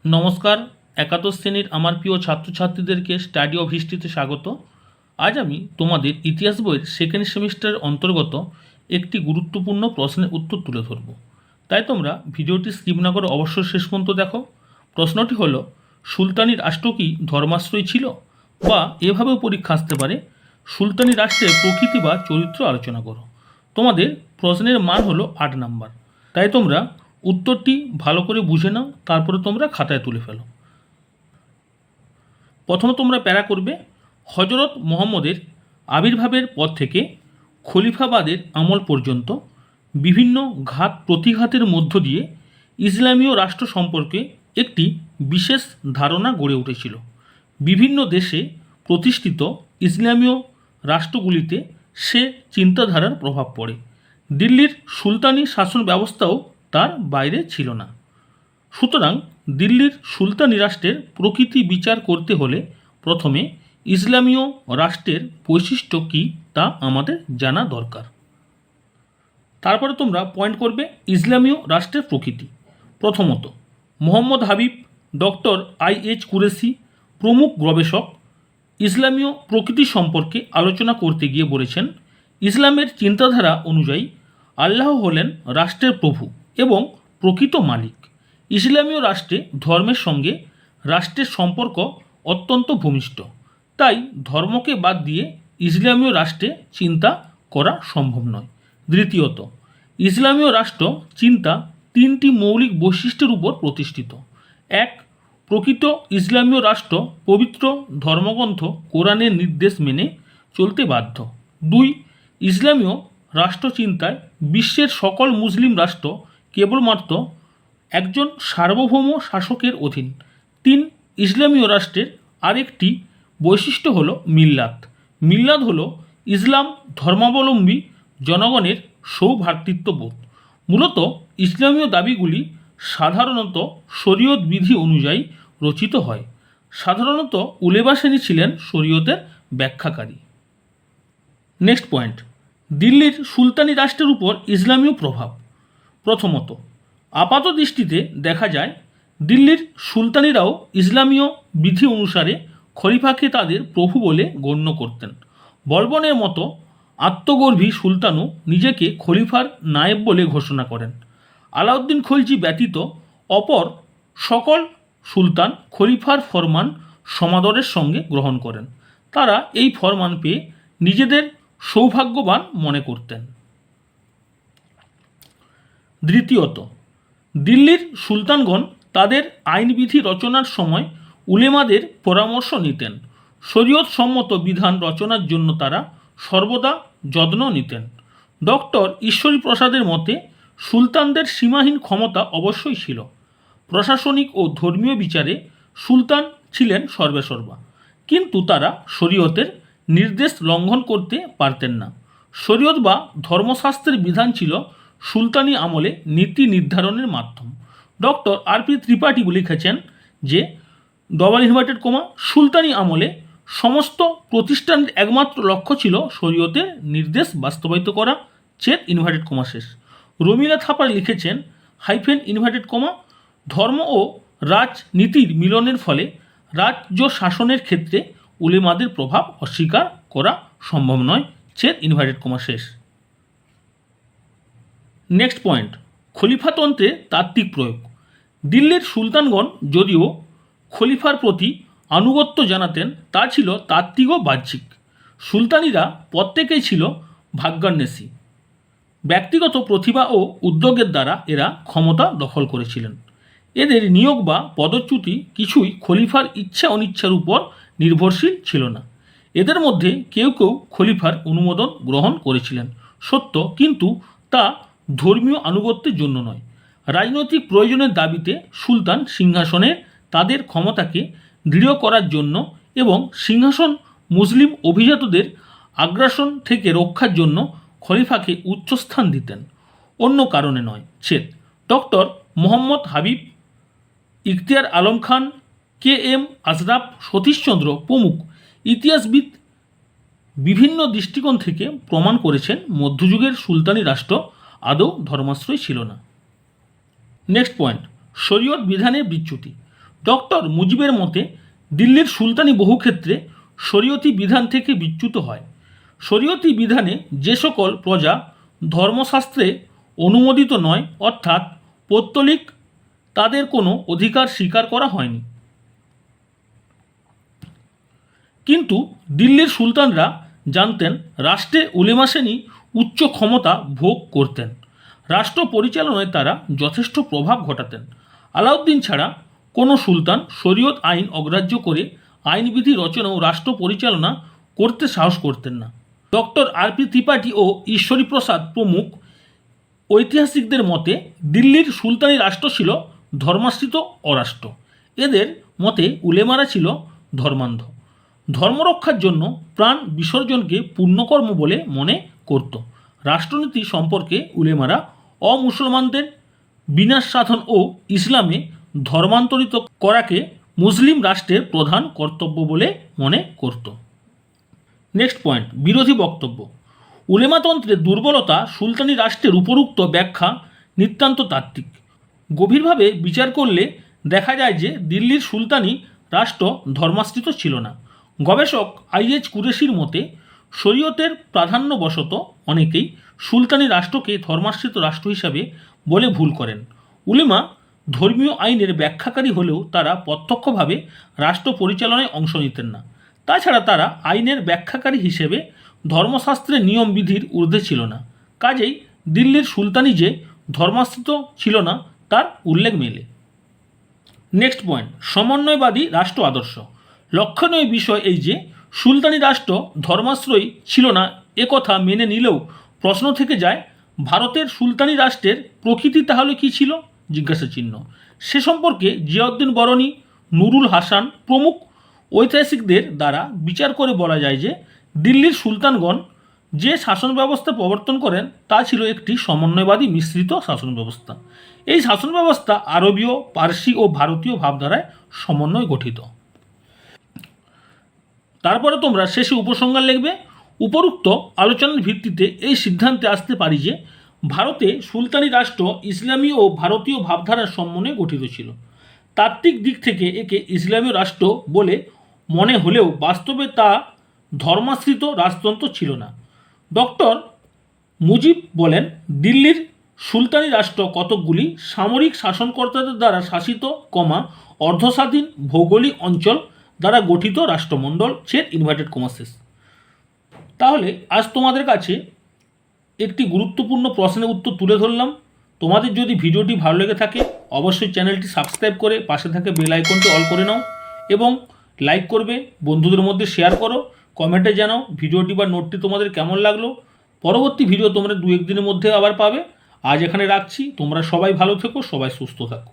নমস্কার, একাদশ শ্রেণীর আমার প্রিয় ছাত্রছাত্রীদেরকে স্টাডি অফ হিস্ট্রিতে স্বাগত। আজ আমি তোমাদের ইতিহাস বইয়ের সেকেন্ড সেমিস্টারের অন্তর্গত একটি গুরুত্বপূর্ণ প্রশ্নের উত্তর তুলে ধরব। তাই তোমরা ভিডিওটি স্কিপ না করে অবশ্যই শেষ পর্যন্ত দেখো। প্রশ্নটি হলো, সুলতানি রাষ্ট্র কি ধর্মাশ্রয় ছিল? বা এভাবেও পরীক্ষা আসতে পারে, সুলতানি রাষ্ট্রের প্রকৃতি বা চরিত্র আলোচনা করো। তোমাদের প্রশ্নের মান হলো 8 নাম্বার। তাই তোমরা উত্তরটি ভালো করে বুঝে নাও, তারপরে তোমরা খাতায় তুলে ফেলো। প্রথমে তোমরা প্যারা করবে, হজরত মুহাম্মদের আবির্ভাবের পর থেকে খলিফাবাদের আমল পর্যন্ত বিভিন্ন ঘাত প্রতিঘাতের মধ্য দিয়ে ইসলামীয় রাষ্ট্র সম্পর্কে একটি বিশেষ ধারণা গড়ে উঠেছিল। বিভিন্ন দেশে প্রতিষ্ঠিত ইসলামীয় রাষ্ট্রগুলিতে সে চিন্তাধারার প্রভাব পড়ে। দিল্লির সুলতানি শাসন ব্যবস্থাও তার বাইরে ছিল না। সুতরাং দিল্লির সুলতানি রাষ্ট্রের প্রকৃতি বিচার করতে হলে প্রথমে ইসলামীয় রাষ্ট্রের বৈশিষ্ট্য কী তা আমাদের জানা দরকার। তারপরে তোমরা পয়েন্ট করবে ইসলামীয় রাষ্ট্রের প্রকৃতি। প্রথমত, মোহাম্মদ হাবিব, ডক্টর IH কুরেশি প্রমুখ গবেষক ইসলামীয় প্রকৃতি সম্পর্কে আলোচনা করতে গিয়ে বলেছেন, ইসলামের চিন্তাধারা অনুযায়ী আল্লাহ হলেন রাষ্ট্রের প্রভু এবং প্রকৃত মালিক। ইসলামীয় রাষ্ট্রে ধর্মের সঙ্গে রাষ্ট্রের সম্পর্ক অত্যন্ত ঘনিষ্ঠ। তাই ধর্মকে বাদ দিয়ে ইসলামীয় রাষ্ট্রে চিন্তা করা সম্ভব নয়। দ্বিতীয়ত, ইসলামীয় রাষ্ট্র চিন্তা 3টি মৌলিক বৈশিষ্ট্যের উপর প্রতিষ্ঠিত। 1. প্রকৃত ইসলামীয় রাষ্ট্র পবিত্র ধর্মগ্রন্থ কোরআনের নির্দেশ মেনে চলতে বাধ্য। 2. ইসলামীয় রাষ্ট্রচিন্তায় বিশ্বের সকল মুসলিম রাষ্ট্র কেবলমাত্র একজন সার্বভৌম শাসকের অধীন। 3. ইসলামীয় রাষ্ট্রের আরেকটি বৈশিষ্ট্য হল মিল্লাত। মিল্লাত হল ইসলাম ধর্মাবলম্বী জনগণের সৌভ্রাতৃত্ববোধ। মূলত ইসলামীয় দাবিগুলি সাধারণত শরীয়ত বিধি অনুযায়ী রচিত হয়। সাধারণত উলেমা শ্রেণী ছিলেন শরীয়তের ব্যাখ্যাকারী। নেক্সট পয়েন্ট, দিল্লির সুলতানি রাষ্ট্রের উপর ইসলামীয় প্রভাব। প্রথমত, আপাত দৃষ্টিতে দেখা যায় দিল্লির সুলতানিরাও ইসলামীয় বিধি অনুসারে খলিফাকে তাদের প্রভু বলে গণ্য করতেন। বলবনের মতো আত্মগর্ভী সুলতানও নিজেকে খলিফার নায়েব বলে ঘোষণা করেন। আলাউদ্দিন খলজি ব্যতীত অপর সকল সুলতান খলিফার ফরমান সমাদরের সঙ্গে গ্রহণ করেন। তারা এই ফরমান পেয়ে নিজেদের সৌভাগ্যবান মনে করতেন। দ্বিতীয়ত, দিল্লির সুলতানগণ তাদের আইনবিধি রচনার সময় উলেমাদের পরামর্শ নিতেন। শরীয়ত সম্মত বিধান রচনার জন্য তারা সর্বদা যত্ন নিতেন। ডক্টর ঈশ্বরী প্রসাদের মতে সুলতানদের সীমাহীন ক্ষমতা অবশ্যই ছিল। প্রশাসনিক ও ধর্মীয় বিচারে সুলতান ছিলেন সর্বেসর্বা, কিন্তু তারা শরীয়তের নির্দেশ লঙ্ঘন করতে পারতেন না। শরীয়ত বা ধর্মশাস্ত্রের বিধান ছিল সুলতানি আমলে নীতি নির্ধারণের মাধ্যম। ডক্টর RP ত্রিপাঠী লিখেছেন যে সুলতানি আমলে সমস্ত প্রতিষ্ঠানের একমাত্র লক্ষ্য ছিল শরীয়তের নির্দেশ বাস্তবায়িত করা, শেষ। রমিলা থাপার লিখেছেন ধর্ম ও রাজনীতির মিলনের ফলে রাজ্য শাসনের ক্ষেত্রে উলেমাদের প্রভাব অস্বীকার করা সম্ভব নয়, শেষ। নেক্সট পয়েন্ট, খলিফাতন্ত্রে তাত্ত্বিক প্রয়োগ। দিল্লির সুলতানগণ যদিও খলিফার প্রতি আনুগত্য জানাতেন, তা ছিল তাত্ত্বিক ও বাহ্যিক। সুলতানিরা প্রত্যেকেই ছিল ভাগ্যান্বেষী। ব্যক্তিগত প্রতিভা ও উদ্যোগের দ্বারা এরা ক্ষমতা দখল করেছিলেন। এদের নিয়োগ বা পদচ্যুতি কিছুই খলিফার ইচ্ছা অনিচ্ছার উপর নির্ভরশীল ছিল না। এদের মধ্যে কেউ কেউ খলিফার অনুমোদন গ্রহণ করেছিলেন সত্য, কিন্তু তা ধর্মীয় আনুগত্যের জন্য নয়। রাজনৈতিক প্রয়োজনের দাবিতে সুলতান সিংহাসনের তাদের ক্ষমতাকে দৃঢ় করার জন্য এবং সিংহাসন মুসলিম অভিজাতদের আগ্রাসন থেকে রক্ষার জন্য খলিফাকে উচ্চস্থান দিতেন, অন্য কারণে নয়, ডক্টর মোহাম্মদ হাবিব, ইখতিয়ার আলম খান, KM আশরাফ, সতীশচন্দ্র প্রমুখ ইতিহাসবিদ বিভিন্ন দৃষ্টিকোণ থেকে প্রমাণ করেছেন মধ্যযুগের সুলতানি রাষ্ট্র আদৌ ধর্মাশ্রয় ছিল না। নেক্সট পয়েন্ট, শরীয়ত বিধানের বিচ্যুতি। ডক্টর মুজিবের মতে দিল্লির সুলতানি বহু ক্ষেত্রে শরীয়তি বিধান থেকে বিচ্যুত হয়। শরীয়তি বিধানে যে সকল প্রজা ধর্মশাস্ত্রে অনুমোদিত নয়, অর্থাৎ পৌত্তলিক, তাদের কোনো অধিকার স্বীকার করা হয়নি। কিন্তু দিল্লির সুলতানরা জানতেন রাষ্ট্রে উলেমা শ্রেণী উচ্চ ক্ষমতা ভোগ করতেন, রাষ্ট্র পরিচালনায় তারা যথেষ্ট প্রভাব ঘটাতেন। আলাউদ্দিন ছাড়া কোনো সুলতান শরীয়ত আইন অগ্রাহ্য করে আইনবিধি রচনা ও রাষ্ট্র পরিচালনা করতে সাহস করতেন না। ডক্টর আর.পি. ত্রিপাঠী ও ঈশ্বরী প্রসাদ প্রমুখ ঐতিহাসিকদের মতে দিল্লির সুলতানি রাষ্ট্র ছিল ধর্মাশ্রিত অরাষ্ট্র। এদের মতে উলেমারা ছিল ধর্মান্ধ, ধর্মরক্ষার জন্য প্রাণ বিসর্জনকে পুণ্যকর্ম বলে মনে করত। রাষ্ট্রনীতি সম্পর্কে উলেমারা অমুসলমানদের বিনাশ সাধন ও ইসলামে ধর্মান্তরিত করাকে মুসলিম রাষ্ট্রের প্রধান কর্তব্য বলে মনে করত। নেক্সট পয়েন্ট, বিরোধী বক্তব্য। উলেমাতন্ত্রের দুর্বলতা সুলতানি রাষ্ট্রের উপরোক্ত ব্যাখ্যা নিতান্ত তাত্ত্বিক। গভীরভাবে বিচার করলে দেখা যায় যে দিল্লির সুলতানি রাষ্ট্র ধর্মাশ্রিত ছিল না। গবেষক আই.এইচ. কুরেশির মতে শরীয়তের প্রাধান্যবশত অনেকেই সুলতানি রাষ্ট্রকে ধর্মাশ্রিত রাষ্ট্র হিসাবে বলে ভুল করেন। উলেমা ধর্মীয় আইনের ব্যাখ্যাকারী হলেও তারা প্রত্যক্ষভাবে রাষ্ট্র পরিচালনায় অংশ নিতেন না। তাছাড়া তারা আইনের ব্যাখ্যাকারী হিসেবে ধর্মশাস্ত্রের নিয়মবিধির ঊর্ধ্বে ছিল না। কাজেই দিল্লির সুলতানি যে ধর্মাশ্রিত ছিল না তার উল্লেখ মেলে। নেক্সট পয়েন্ট, সমন্বয়বাদী রাষ্ট্র আদর্শ। লক্ষণীয় বিষয় এই যে সুলতানি রাষ্ট্র ধর্মাশ্রয়ী ছিল না একথা মেনে নিলেও প্রশ্ন থেকে যায় ভারতের সুলতানি রাষ্ট্রের প্রকৃতি তাহলে কী ছিল জিজ্ঞাসা চিহ্ন। সে সম্পর্কে জিয়াউদ্দিন বরনী, নুরুল হাসান প্রমুখ ঐতিহাসিকদের দ্বারা বিচার করে বলা যায় যে দিল্লির সুলতানগণ যে শাসন ব্যবস্থা প্রবর্তন করেন তা ছিল একটি সমন্বয়বাদী মিশ্রিত শাসন ব্যবস্থা। এই শাসন ব্যবস্থা আরবীয়, পার্সি ও ভারতীয় ভাবধারায় সমন্বয় গঠিত। তারপরে তোমরা শেষে উপসংহার লিখবে। উপরোক্ত আলোচনার ভিত্তিতে এই সিদ্ধান্তে আসতে পারি যে ভারতে সুলতানি রাষ্ট্র ইসলামী ও ভারতীয় ভাবধারার সমন্বয়ে গঠিত ছিল। তাত্ত্বিক দিক থেকে একে ইসলামীয় রাষ্ট্র বলে মনে হলেও বাস্তবে তা ধর্মাশ্রিত রাজতন্ত্র ছিল না। ডক্টর মুজিব বলেন দিল্লির সুলতানি রাষ্ট্র কতকগুলি সামরিক শাসনকর্তাদের দ্বারা শাসিত, অর্ধস্বাধীন ভৌগোলিক অঞ্চল দ্বারা গঠিত রাষ্ট্রমণ্ডল ছেদ ইনভার্টেড কমা শেষ। তাহলে আজ তোমাদের কাছে একটি গুরুত্বপূর্ণ প্রশ্নের উত্তর তুলে ধরলাম। তোমাদের যদি ভিডিওটি ভালো লেগে থাকে অবশ্যই চ্যানেলটি সাবস্ক্রাইব করে পাশে থাকা বেল আইকনটি অল করে নাও এবং লাইক করবে, বন্ধুদের মধ্যে শেয়ার করো, কমেন্টে জানাও ভিডিওটি বা নোটটি তোমাদের কেমন লাগলো। পরবর্তী ভিডিও তোমরা 2-1 দিনের মধ্যে আবার পাবে। আজ এখানে রাখছি, তোমরা সবাই ভালো থেকো, সবাই সুস্থ থাকো।